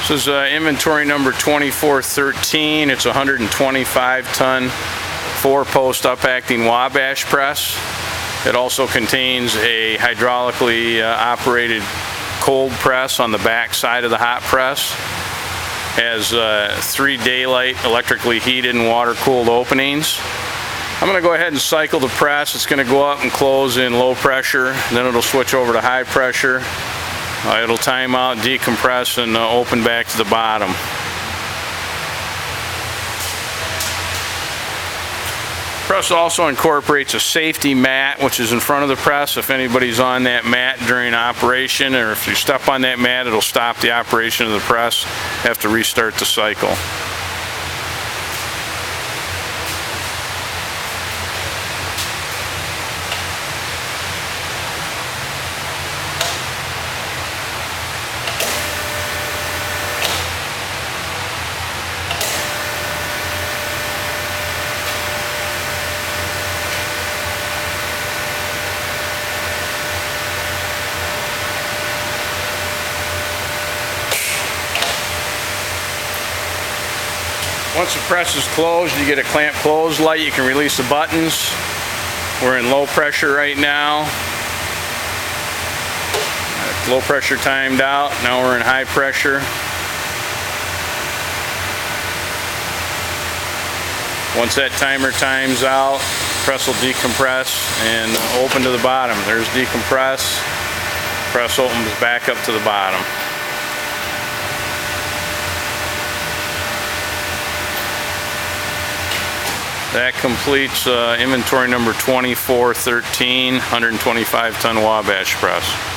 This is inventory number 2413. It's a 125-ton 4-post up-acting Wabash press. It also contains a hydraulically operated cold press on the back side of the hot press. Has 3 daylight electrically heated and water-cooled openings. I'm going to go ahead and cycle the press. It's going to go up and close in low pressure, then it'll switch over to high pressure. It'll time out, decompress, and open back to the bottom. Press also incorporates a safety mat, which is in front of the press. If anybody's on that mat during operation, or if you step on that mat, it'll stop the operation of the press. Have to restart the cycle. Once the press is closed, you get a clamp close light. You can release the buttons. We're in low pressure right now. Low pressure timed out. Now we're in high pressure. Once that timer times out, press will decompress and open to the bottom. There's decompress. Press opens back up to the bottom. That completes inventory number 2413, 125-ton Wabash press.